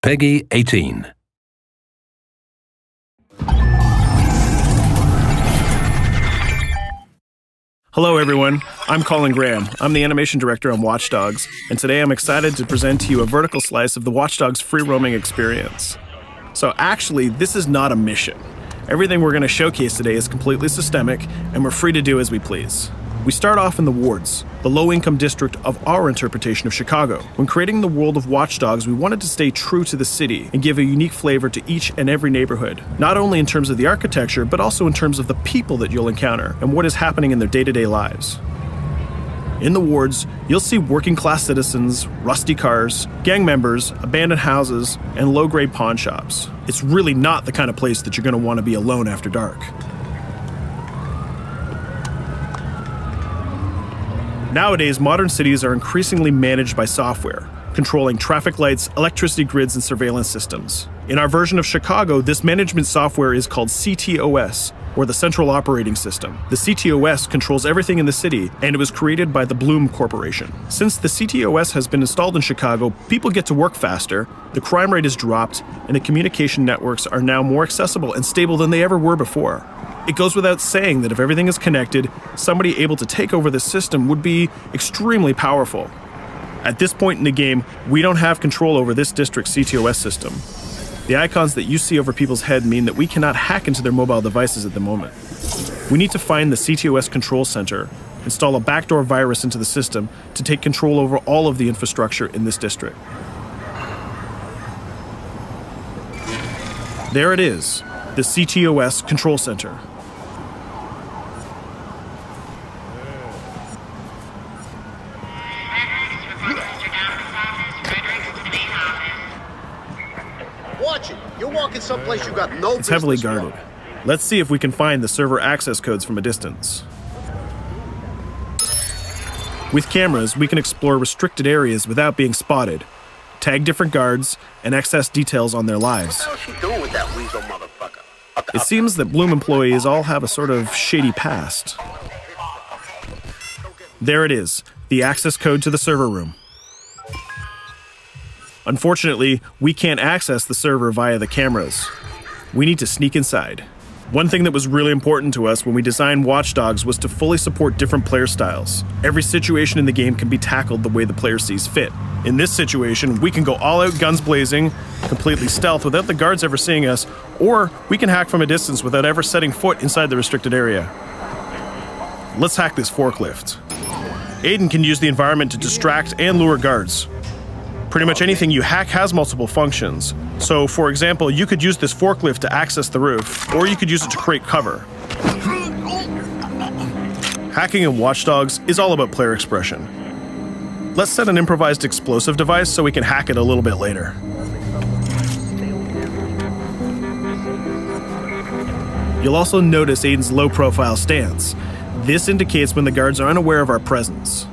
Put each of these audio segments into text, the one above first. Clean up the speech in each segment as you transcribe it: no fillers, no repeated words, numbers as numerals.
Peggy 18. Hello everyone, I'm Colin Graham. I'm the animation director on Watch Dogs, and today I'm excited to present to you a vertical slice of the Watch Dogs free roaming experience. So actually, this is not a mission. Everything we're going to showcase today is completely systemic, and we're free to do as we please. We start off in the wards, the low-income district of our interpretation of Chicago. When creating the world of Watch Dogs, we wanted to stay true to the city and give a unique flavor to each and every neighborhood, not only in terms of the architecture, but also in terms of the people that you'll encounter and what is happening in their day-to-day lives. In the wards, you'll see working-class citizens, rusty cars, gang members, abandoned houses, and low-grade pawn shops. It's really not the kind of place that you're going to want to be alone after dark. Nowadays, modern cities are increasingly managed by software, controlling traffic lights, electricity grids, and surveillance systems. In our version of Chicago, this management software is called CTOS, or the Central Operating System. The CTOS controls everything in the city, and it was created by the Bloom Corporation. Since the CTOS has been installed in Chicago, people get to work faster, the crime rate is dropped, and the communication networks are now more accessible and stable than they ever were before. It goes without saying that if everything is connected, somebody able to take over the system would be extremely powerful. At this point in the game, we don't have control over this district's CTOS system. The icons that you see over people's head mean that we cannot hack into their mobile devices at the moment. We need to find the CTOS control center, install a backdoor virus into the system to take control over all of the infrastructure in this district. There it is, the CTOS control center. Watch it. You're walking someplace you got no business. It's heavily guarded. Let's see if we can find the server access codes from a distance. With cameras, we can explore restricted areas without being spotted, tag different guards, and access details on their lives. What the hell is she doing with that weasel motherfucker? It seems that Bloom employees all have a sort of shady past. There it is, the access code to the server room. Unfortunately, we can't access the server via the cameras. We need to sneak inside. One thing that was really important to us when we designed Watch Dogs was to fully support different player styles. Every situation in the game can be tackled the way the player sees fit. In this situation, we can go all out guns blazing, completely stealth without the guards ever seeing us, or we can hack from a distance without ever setting foot inside the restricted area. Let's hack this forklift. Aiden can use the environment to distract and lure guards. Pretty much anything you hack has multiple functions. So, for example, you could use this forklift to access the roof, or you could use it to create cover. Hacking in Watch Dogs is all about player expression. Let's set an improvised explosive device so we can hack it a little bit later. You'll also notice Aiden's low-profile stance. This indicates when the guards are unaware of our presence.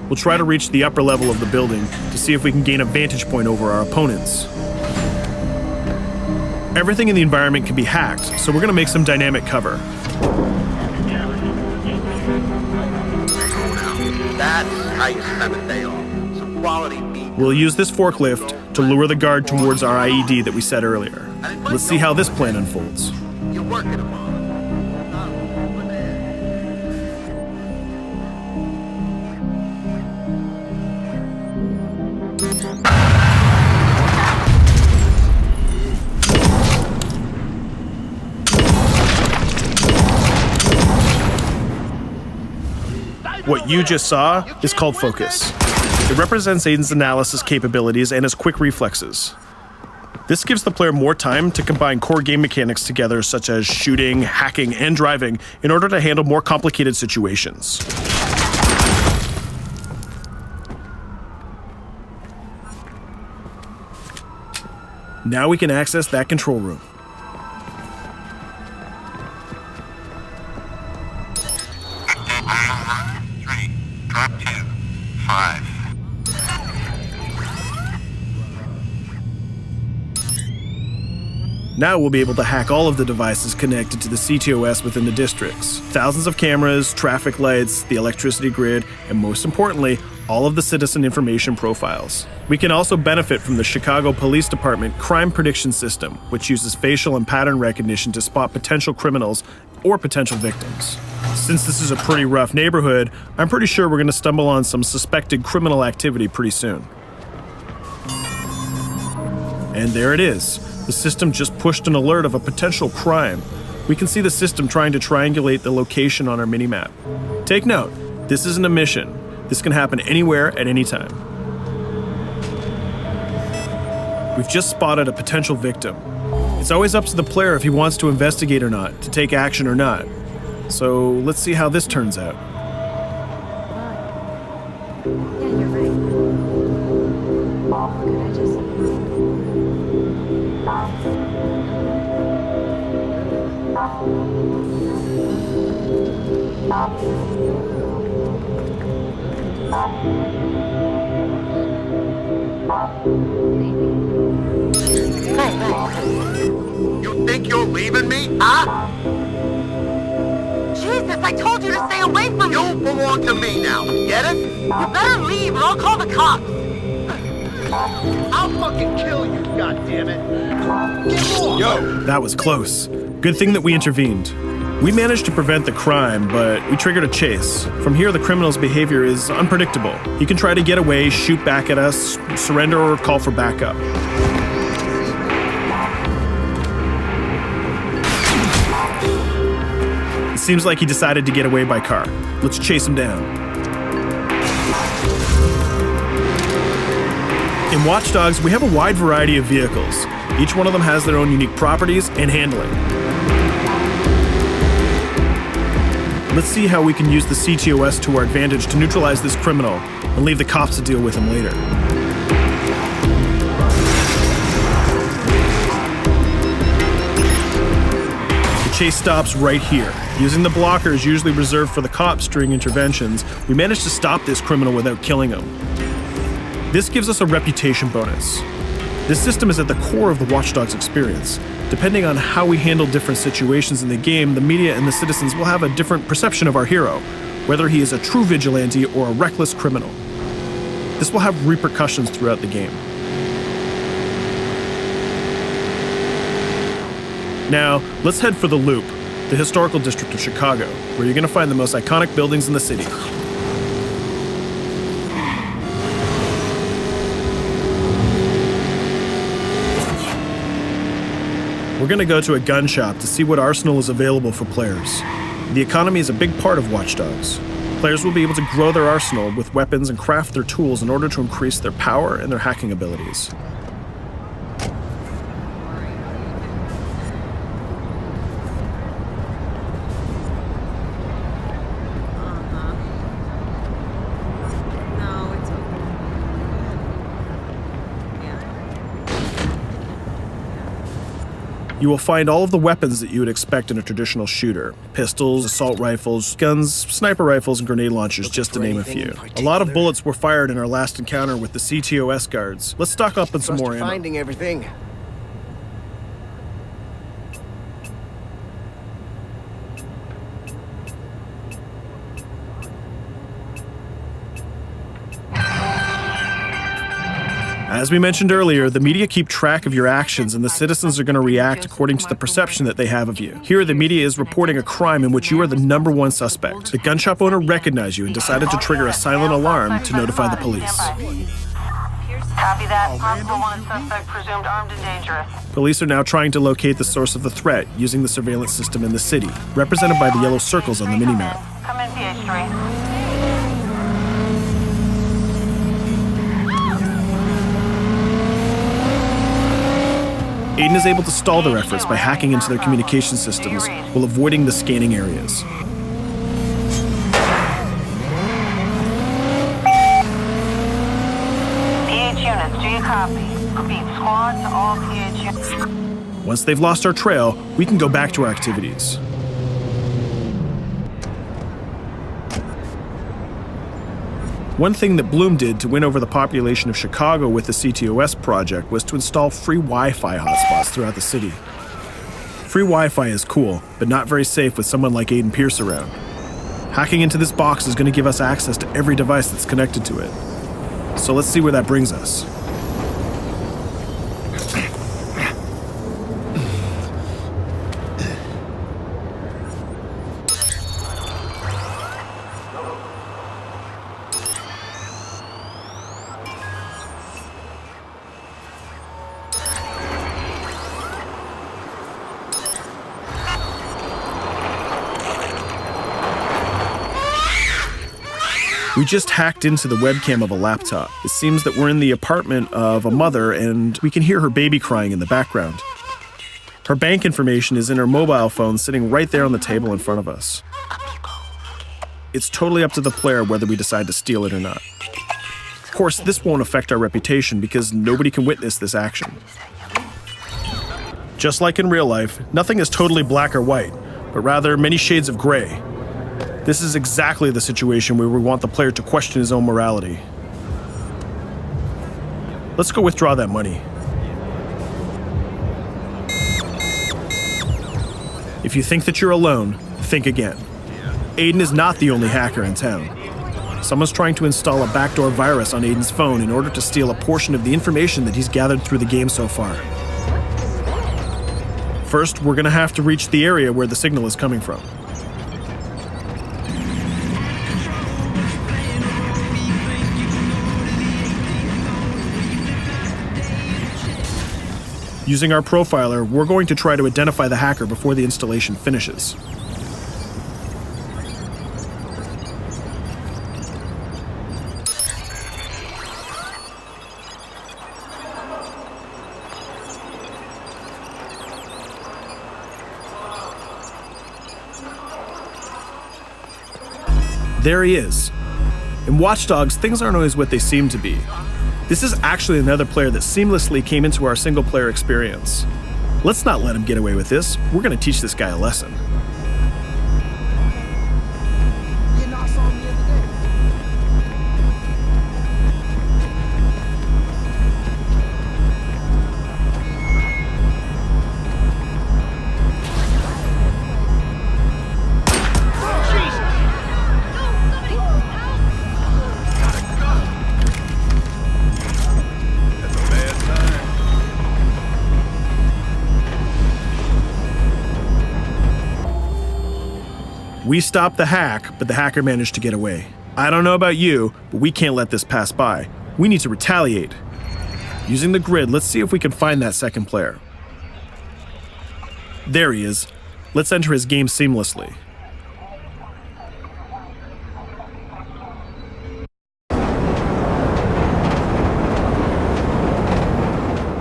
We'll try to reach the upper level of the building to see if we can gain a vantage point over our opponents. Everything in the environment can be hacked, so we're going to make some dynamic cover. That's how you spend a day off. Some quality meat. We'll use this forklift to lure the guard towards our IED that we set earlier. Let's see how this plan unfolds. You're working them on. What you just saw is called focus. It represents Aiden's analysis capabilities and his quick reflexes. This gives the player more time to combine core game mechanics together, such as shooting, hacking, and driving, in order to handle more complicated situations. Now we can access that control room. Drop 2, 5. Now we'll be able to hack all of the devices connected to the CTOS within the districts. Thousands of cameras, traffic lights, the electricity grid, and most importantly, all of the citizen information profiles. We can also benefit from the Chicago Police Department Crime Prediction System, which uses facial and pattern recognition to spot potential criminals or potential victims. Since this is a pretty rough neighborhood, I'm pretty sure we're going to stumble on some suspected criminal activity pretty soon. And there it is. The system just pushed an alert of a potential crime. We can see the system trying to triangulate the location on our minimap. Take note, this isn't a mission. This can happen anywhere at any time. We've just spotted a potential victim. It's always up to the player if he wants to investigate or not, to take action or not. So let's see how this turns out. Yeah, you're right. Could I just... You think you're leaving me? Huh? Jesus, I told you to stay away from me! You belong to me now. Get it? You better leave or I'll call the cops! I'll fucking kill you, goddammit. Get off! Yo! That was close. Good thing that we intervened. We managed to prevent the crime, but we triggered a chase. From here, the criminal's behavior is unpredictable. He can try to get away, shoot back at us, surrender, or call for backup. It seems like he decided to get away by car. Let's chase him down. In Watch Dogs, we have a wide variety of vehicles. Each one of them has their own unique properties and handling. Let's see how we can use the CTOS to our advantage to neutralize this criminal and leave the cops to deal with him later. The chase stops right here. Using the blockers usually reserved for the cops during interventions, we managed to stop this criminal without killing him. This gives us a reputation bonus. This system is at the core of the Watch Dogs experience. Depending on how we handle different situations in the game, the media and the citizens will have a different perception of our hero, whether he is a true vigilante or a reckless criminal. This will have repercussions throughout the game. Now, let's head for the Loop, the historical district of Chicago, where you're going to find the most iconic buildings in the city. We're going to go to a gun shop to see what arsenal is available for players. The economy is a big part of Watch Dogs. Players will be able to grow their arsenal with weapons and craft their tools in order to increase their power and their hacking abilities. No, it's okay. You will find all of the weapons that you would expect in a traditional shooter. Pistols, assault rifles, guns, sniper rifles, and grenade launchers, just to name a few. A lot of bullets were fired in our last encounter with the CTOS guards. Let's stock up on some more ammo. Finding everything. As we mentioned earlier, the media keep track of your actions and the citizens are going to react according to the perception that they have of you. Here, the media is reporting a crime in which you are the #1 suspect. The gun shop owner recognized you and decided to trigger a silent alarm to notify the police. Copy that. Possible one suspect presumed armed and dangerous. Police are now trying to locate the source of the threat using the surveillance system in the city, represented by the yellow circles on the minimap. Come in, PH3. Aiden is able to stall their efforts by hacking into their communication systems while avoiding the scanning areas. PH units, do you copy? Repeat, squad to all PH units. Once they've lost our trail, we can go back to our activities. One thing that Bloom did to win over the population of Chicago with the CTOS project was to install free Wi-Fi hotspots throughout the city. Free Wi-Fi is cool, but not very safe with someone like Aiden Pierce around. Hacking into this box is going to give us access to every device that's connected to it. So let's see where that brings us. We just hacked into the webcam of a laptop. It seems that we're in the apartment of a mother and we can hear her baby crying in the background. Her bank information is in her mobile phone sitting right there on the table in front of us. It's totally up to the player whether we decide to steal it or not. Of course, this won't affect our reputation because nobody can witness this action. Just like in real life, nothing is totally black or white, but rather many shades of gray. This is exactly the situation where we want the player to question his own morality. Let's go withdraw that money. If you think that you're alone, think again. Aiden is not the only hacker in town. Someone's trying to install a backdoor virus on Aiden's phone in order to steal a portion of the information that he's gathered through the game so far. First, we're gonna have to reach the area where the signal is coming from. Using our profiler, we're going to try to identify the hacker before the installation finishes. There he is. In Watch Dogs, things aren't always what they seem to be. This is actually another player that seamlessly came into our single-player experience. Let's not let him get away with this. We're going to teach this guy a lesson. We stopped the hack, but the hacker managed to get away. I don't know about you, but we can't let this pass by. We need to retaliate. Using the grid, let's see if we can find that second player. There he is. Let's enter his game seamlessly.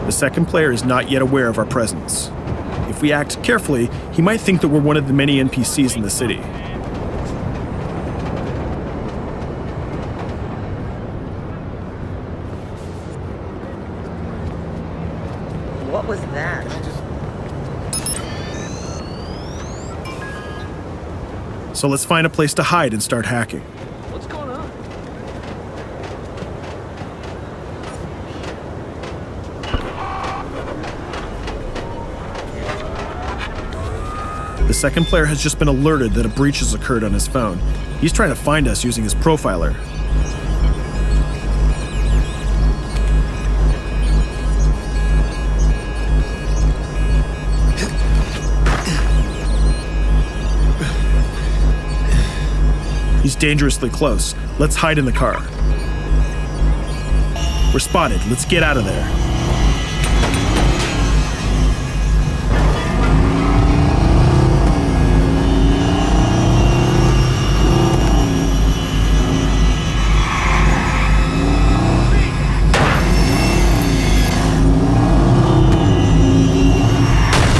The second player is not yet aware of our presence. If we act carefully, he might think that we're one of the many NPCs in the city. What was that? So let's find a place to hide and start hacking. What's going on? The second player has just been alerted that a breach has occurred on his phone. He's trying to find us using his profiler. He's dangerously close. Let's hide in the car. We're spotted. Let's get out of there.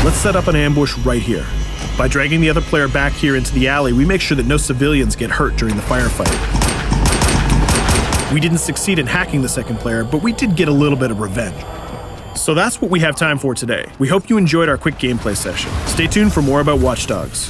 Let's set up an ambush right here. By dragging the other player back here into the alley, we make sure that no civilians get hurt during the firefight. We didn't succeed in hacking the second player, but we did get a little bit of revenge. So that's what we have time for today. We hope you enjoyed our quick gameplay session. Stay tuned for more about Watch Dogs.